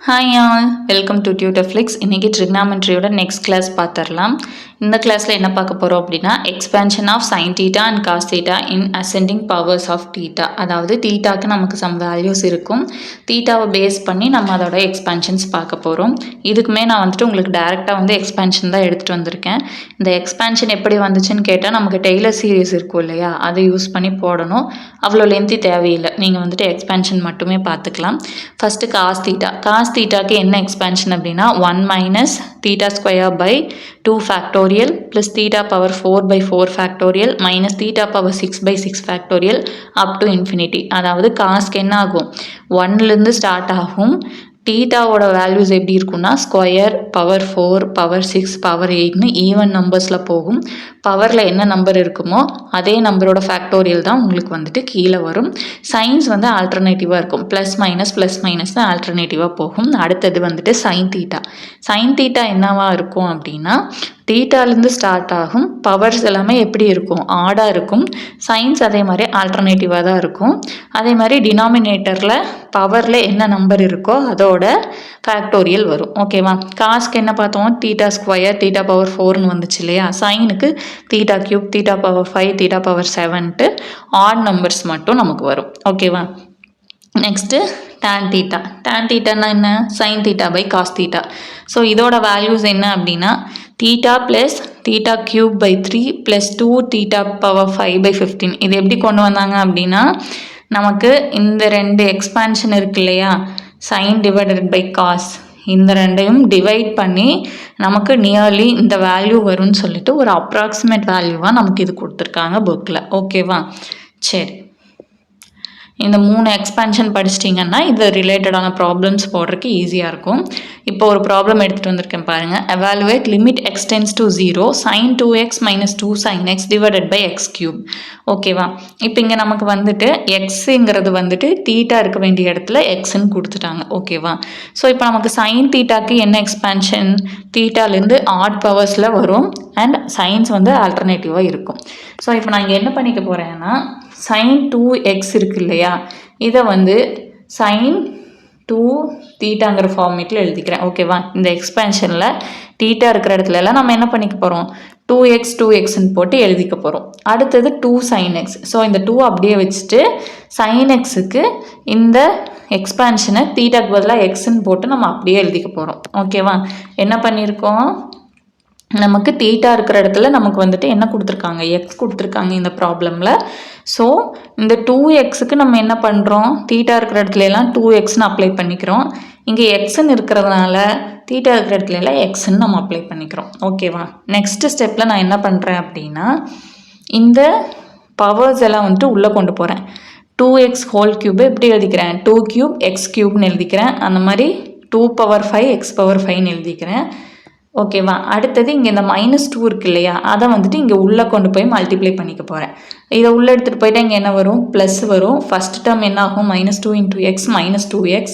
Hi all, welcome to Tutorflix. இன்றைக்கி ட்ரிக்னாமெட்ரியோட next class பார்த்துடலாம். இந்த கிளாஸில் என்ன பார்க்க போகிறோம் அப்படின்னா, expansion of sine theta and cos theta in ascending powers of theta. அதாவது தீட்டாக்கு நமக்கு சம் வேல்யூஸ் இருக்கும், தீட்டாவை பேஸ் பண்ணி நம்ம அதோட எக்ஸ்பேன்ஷன்ஸ் பார்க்க போகிறோம். இதுக்குமே நான் உங்களுக்கு டேரெக்டாக எக்ஸ்பேன்ஷன் தான் எடுத்துகிட்டு வந்திருக்கேன். இந்த எக்ஸ்பேன்ஷன் எப்படி வந்துச்சுன்னு கேட்டால், நமக்கு டெய்லர் சீரிஸ் இருக்கும் இல்லையா, அதை யூஸ் பண்ணி போடணும். அவ்வளோ லென்த்தி தேவையில்லை, நீங்கள் எக்ஸ்பேன்ஷன் மட்டுமே பார்த்துக்கலாம். First cos theta. காஸ் தீட்டாக்கு என்ன எக்ஸ்பேன்ஷன் அப்படின்னா 1 minus theta square by 2 factorial plus theta power 4 by 4 factorial minus theta power 6 by 6 factorial up to infinity. அதாவது காஸ்க்கு என்ன ஆகும், 1லேருந்து ஸ்டார்ட் ஆகும். தீட்டாவோட வேல்யூஸ் எப்படி இருக்குன்னா ஸ்கொயர், பவர் 4, பவர் 6, பவர் 8ன்னு ஈவன் நம்பர்ஸில் போகும். பவரில் என்ன நம்பர் இருக்குமோ அதே நம்பரோட ஃபேக்டோரியல் தான் உங்களுக்கு கீழே வரும். சைன்ஸ் ஆல்டர்னேட்டிவாக இருக்கும், ப்ளஸ் மைனஸ் தான் ஆல்டர்னேட்டிவாக போகும். அடுத்தது சைன் தீட்டா. சைன் தீட்டா என்னவா இருக்கும் அப்படின்னா, தீட்டாலேருந்து ஸ்டார்ட் ஆகும். பவர்ஸ் எல்லாமே எப்படி இருக்கும், ஆடாக இருக்கும். சைன்ஸ் அதே மாதிரி ஆல்டர்னேட்டிவாக தான் இருக்கும். அதே மாதிரி டினாமினேட்டரில் பவரில் என்ன நம்பர் இருக்கோ அதோட ஃபேக்டோரியல் வரும். ஓகேவா? காஸ்க்கு என்ன பார்த்தோம், தீட்டா ஸ்கொயர், தீட்டா பவர் 4ன்னு வந்துச்சு இல்லையா. சைனுக்கு theta cube, theta power 5, theta power 7ன்ட்டு ஆட் நம்பர்ஸ் மட்டும் நமக்கு வரும். ஓகேவா? Next tan theta. tan தீட்டானா என்ன, sine theta by cos theta. So இதோட வேல்யூஸ் என்ன அப்படின்னா, theta plus theta cube by 3 plus 2 theta power 5 by 15. இது எப்படி கொண்டு வந்தாங்க அப்படின்னா, நமக்கு இந்த ரெண்டு எக்ஸ்பான்ஷன் இருக்கு இல்லையா, சைன் டிவைடட் பை காஸ், இந்த ரெண்டையும் டிவைட் பண்ணி நமக்கு நியர்லி இந்த வேல்யூ வரும்னு சொல்லிட்டு ஒரு அப்ராக்சிமேட் வேல்யூவாக நமக்கு இது கொடுத்துருக்காங்க புக்கில். ஓகேவா? சரி, இந்த 3 எக்ஸ்பேன்ஷன் படிச்சிட்டிங்கன்னா இது ரிலேட்டடான ப்ராப்ளம்ஸ் போடுறதுக்கு ஈஸியாக இருக்கும். இப்போ ஒரு ப்ராப்ளம் எடுத்துகிட்டு வந்திருக்கேன் பாருங்கள். Evaluate limit x tends to 0 sin 2x minus 2 sin x divided by x cube. ஓகேவா? இப்போ இங்கே நமக்கு எக்ஸுங்கிறது தீட்டா இருக்க வேண்டிய இடத்துல எக்ஸ்ன்னு கொடுத்துட்டாங்க. ஓகேவா? ஸோ இப்போ நமக்கு சைன் தீட்டாக்கு என்ன எக்ஸ்பேன்ஷன், தீட்டாலேருந்து ஆட் பவர்ஸில் வரும் அண்ட் சைன்ஸ் ஆல்டர்னேட்டிவாக இருக்கும். ஸோ இப்போ நான் இங்கே என்ன பண்ணிக்க போகிறேன்னா, sin 2x இருக்கு இல்லையா, இதை sin 2 தீட்டாங்கிற ஃபார்மேட்டில் எழுதிக்கிறேன். ஓகேவா? இந்த எக்ஸ்பேன்ஷனில் தீட்டா இருக்கிற இடத்துல எல்லாம் நம்ம என்ன பண்ணிக்க போகிறோம், 2xன்னு போட்டு எழுதிக்க போகிறோம். அடுத்தது 2 sin x. ஸோ இந்த 2 அப்படியே வச்சுட்டு sin xக்கு இந்த எக்ஸ்பேன்ஷனை தீட்டாக்கு பதிலாக எக்ஸ்ன்னு போட்டு நம்ம அப்படியே எழுதிக்க போகிறோம். ஓகேவா? என்ன பண்ணியிருக்கோம், நமக்கு தீட்டா இருக்கிற இடத்துல நமக்கு என்ன கொடுத்துருக்காங்க, எக்ஸ் கொடுத்துருக்காங்க இந்த ப்ராப்ளமில். ஸோ இந்த 2xக்கு நம்ம என்ன பண்ணுறோம், தீட்டா இருக்கிற இடத்துல எல்லாம் 2xன்னு அப்ளை பண்ணிக்கிறோம். இங்கே எக்ஸ்ன்னு இருக்கிறதுனால தீட்டா இருக்கிற இடத்துல எல்லாம் எக்ஸ்ன்னு நம்ம அப்ளை பண்ணிக்கிறோம். ஓகேவா? நெக்ஸ்ட் ஸ்டெப்பில் நான் என்ன பண்ணுறேன் அப்படின்னா, இந்த பவர்ஸ் எல்லாம் உள்ளே கொண்டு போகிறேன். 2x ஹோல் கியூபை எப்படி எழுதிக்கிறேன், 2 கியூப் எக்ஸ் கியூப்னு எழுதிக்கிறேன். அந்த மாதிரி 2 பவர் 5 எக்ஸ் பவர் 5ன்னு எழுதிக்கிறேன். ஓகேவா? அடுத்தது இங்கே இந்த -2 இருக்கு இல்லையா, அதை இங்கே உள்ளே கொண்டு போய் மல்டிப்ளை பண்ணிக்க போகிறேன். இதை உள்ளே எடுத்துகிட்டு போயிட்டு இங்கே என்ன வரும், ப்ளஸ் வரும். ஃபஸ்ட் டேர்ம் என்ன ஆகும், -2 × x மைனஸ் 2x.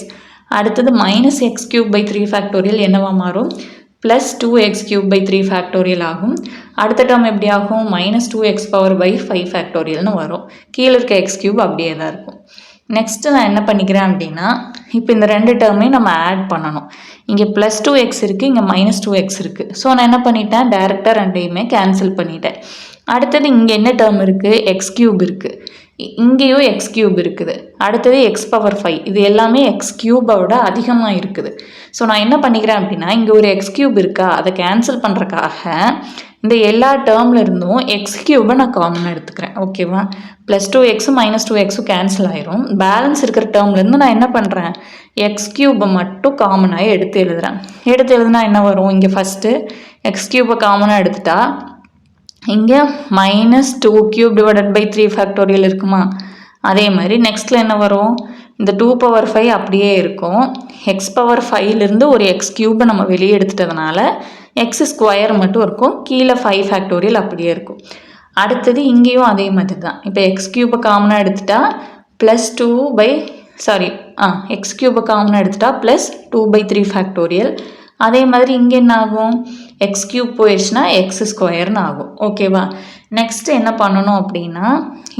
அடுத்தது -x கியூப் பை 3 ஃபேக்டோரியல் என்னவா மாறும், plus 2x cube by 3 factorial ஆகும். அடுத்த டேர்ம் எப்படி ஆகும், -2x பவர் பை 5 ஃபேக்டோரியல்னு வரும். கீழே இருக்க எக்ஸ் கியூப் அப்படியே தான் இருக்கும். நெக்ஸ்ட்டு நான் என்ன பண்ணிக்கிறேன் அப்படின்னா, இப்போ இந்த ரெண்டு டேர்மையும் நம்ம ஆட் பண்ணணும். இங்கே ப்ளஸ் 2x இருக்குது, இங்கே -2x இருக்குது. ஸோ நான் என்ன பண்ணிட்டேன், டேரெக்டாக ரெண்டையுமே கேன்சல் பண்ணிட்டேன். அடுத்தது இங்கே என்ன டேர்ம் இருக்குது, எக்ஸ் கியூப் இருக்குது, இங்கேயும் எக்ஸ் கியூப் இருக்குது. அடுத்தது எக்ஸ் பவர் 5, இது எல்லாமே எக்ஸ் கியூபோட அதிகமாக இருக்குது. ஸோ நான் என்ன பண்ணிக்கிறேன் அப்படின்னா, இங்கே ஒரு எக்ஸ் கியூப் இருக்கா, அதை கேன்சல் பண்ணுறக்காக இந்த எல்லா டேர்மில் இருந்தும் எக்ஸ் கியூபை நான் காமனாக எடுத்துக்கிறேன். ஓகேவா? ப்ளஸ் 2x -2x கேன்சல் ஆயிரும். பேலன்ஸ் இருக்கிற டேர்ம்லேருந்து நான் என்ன பண்ணுறேன், எக்ஸ் கியூபை மட்டும் காமனாக எடுத்து எழுதுகிறேன். எடுத்து எழுதுனா என்ன வரும், இங்கே ஃபஸ்ட்டு எக்ஸ் கியூபை காமனாக எடுத்துட்டா இங்கே -2 கியூப் டிவைடட் பை 3 ஃபேக்டோரியல் இருக்குமா, அதே மாதிரி நெக்ஸ்ட்டில் என்ன வரும், இந்த 2 பவர் 5 அப்படியே இருக்கும். எக்ஸ் பவர் 5லேருந்து ஒரு எக்ஸ் கியூபை நம்ம வெளியே எடுத்துட்டதுனால எக்ஸ் ஸ்கொயர் மட்டும் இருக்கும், கீழே 5 ஃபேக்டோரியல் அப்படியே இருக்கும். அடுத்தது இங்கேயும் அதே மாதிரி தான். இப்போ எக்ஸ் கியூபை காமனாக எடுத்துட்டா ப்ளஸ் 2 பை எக்ஸ் கியூபை காமனாக எடுத்துட்டா ப்ளஸ் 2 பை 3 ஃபேக்டோரியல். அதே மாதிரி இங்கே என்ன ஆகும், எக்ஸ் கியூப் போயிடுச்சுன்னா எக்ஸ் ஸ்கொயர்னு ஆகும். ஓகேவா? நெக்ஸ்ட் என்ன பண்ணணும் அப்படின்னா,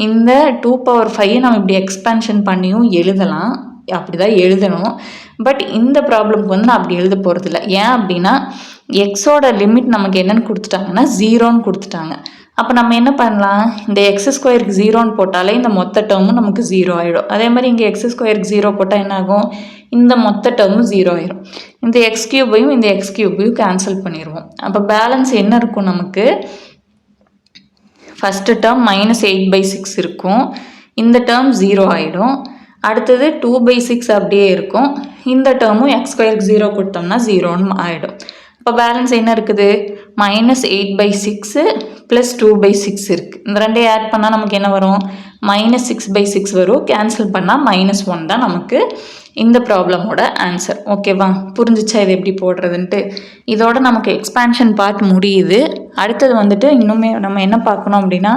இந்த 2 பவர் 5 நம்ம இப்படி எக்ஸ்பேன்ஷன் பண்ணியும் எழுதலாம். அப்படி தான் எழுதணும். பட் இந்த ப்ராப்ளம்க்கு வந்து நான் அப்படி எழுத போகிறதில்ல. ஏன் அப்படின்னா எக்ஸோட லிமிட் நமக்கு என்னென்னு கொடுத்துட்டாங்கன்னா 0ன்னு கொடுத்துட்டாங்க. அப்போ நம்ம என்ன பண்ணலாம், இந்த எக்ஸ் ஸ்கொயருக்கு 0ன்னு போட்டாலே இந்த மொத்த டேர்மும் நமக்கு 0 ஆகிடும். அதே மாதிரி இங்கே எக்ஸ் ஸ்கொயருக்கு 0 போட்டால் என்ன ஆகும், இந்த மொத்த டேர்மும் 0 ஆயிடும். இந்த எக்ஸ் கியூபையும் இந்த எக்ஸ் கியூபையும் கேன்சல் பண்ணிடுவோம். அப்போ பேலன்ஸ் என்ன இருக்கும் நமக்கு, ஃபஸ்ட்டு டேர்ம் -8/6 இருக்கும், இந்த டேர்ம் 0 ஆகிடும். அடுத்தது 2/6 அப்படியே இருக்கும், இந்த டேர்மும் எக்ஸ் ஸ்கொயருக்கு 0 கொடுத்தோம்னா 0ன்னு ஆகிடும். இப்போ பேலன்ஸ் என்ன இருக்குது, -8/6 ப்ளஸ் 2/6 இருக்குது. இந்த ரெண்டையும் ஆட் பண்ணால் நமக்கு என்ன வரும், -6/6 வரும். கேன்சல் பண்ணால் -1 தான் நமக்கு இந்த ப்ராப்ளமோட ஆன்சர். ஓகேவா, புரிஞ்சிச்சா இது எப்படி போடுறதுன்ட்டு? இதோட நமக்கு எக்ஸ்பேன்ஷன் பார்ட் முடியுது. அடுத்தது வந்துட்டு இன்னுமே நம்ம என்ன பார்க்கணும் அப்படின்னா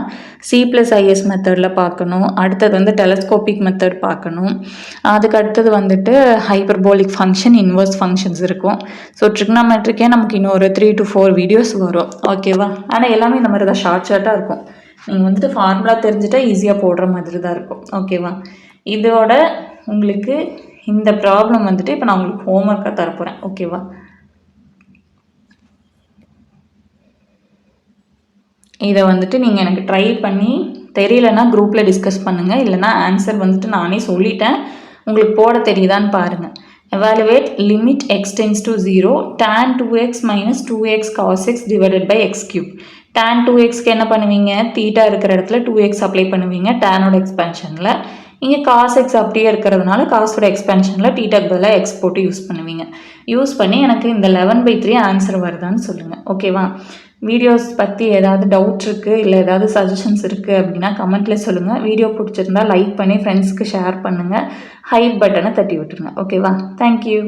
C+IS மெத்தடில் பார்க்கணும். அடுத்தது வந்து டெலஸ்கோபிக் மெத்தட் பார்க்கணும். அதுக்கு அடுத்தது வந்துட்டு ஹைப்பர்போலிக் ஃபங்க்ஷன், இன்வர்ஸ் ஃபங்க்ஷன்ஸ் இருக்கும். ஸோ ட்ரிக்னாமெட்ரிக்கே நமக்கு இன்னும் ஒரு 3 to 4 வீடியோஸ் வரும். ஓகேவா, ஆனால் எல்லாமே இந்த மாதிரி தான் ஷார்ட்டாக இருக்கும். நீங்கள் வந்துட்டு ஃபார்முலா தெரிஞ்சுட்டா ஈஸியாக போடுற மாதிரி தான் இருக்கும். ஓகேவா, இதோட உங்களுக்கு இந்த ப்ராப்ளம் வந்துட்டு இப்போ நான் உங்களுக்கு ஹோம்ஒர்க்காக தரப்போகிறேன். ஓகேவா, இதை வந்துட்டு நீங்கள் எனக்கு ட்ரை பண்ணி தெரியலன்னா குரூப்பில் டிஸ்கஸ் பண்ணுங்கள். இல்லைனா ஆன்சர் வந்துட்டு நானே சொல்லிட்டேன், உங்களுக்கு போட தெரியுதான்னு பாருங்கள். Evaluate limit x tends to 0 tan 2x minus 2x cos x divided by x cube. tan 2xக்கு என்ன பண்ணுவீங்க, தீட்டா இருக்கிற இடத்துல 2x அப்ளை பண்ணுவீங்க டேனோட எக்ஸ்பென்ஷனில். இங்கே காஸ் எக்ஸ் அப்படியே இருக்கிறதுனால காஸோட எக்ஸ்பென்ஷனில் டீட்டாக்கு பதிலாக எக்ஸ் போட்டு யூஸ் பண்ணுவீங்க. யூஸ் பண்ணி எனக்கு இந்த 11/3 ஆன்சர் வருதான்னு சொல்லுங்கள். ஓகேவா, வீடியோஸ் பற்றி ஏதாவது டவுட் இருக்குது இல்லை ஏதாவது சஜஷன்ஸ் இருக்குது அப்படின்னா கமெண்ட்டில் சொல்லுங்கள். வீடியோ பிடிச்சிருந்தா லைக் பண்ணி ஃப்ரெண்ட்ஸ்க்கு ஷேர் பண்ணுங்கள். ஹைப் பட்டனை தட்டி விட்டுருங்க. ஓகேவா, தேங்க்யூ.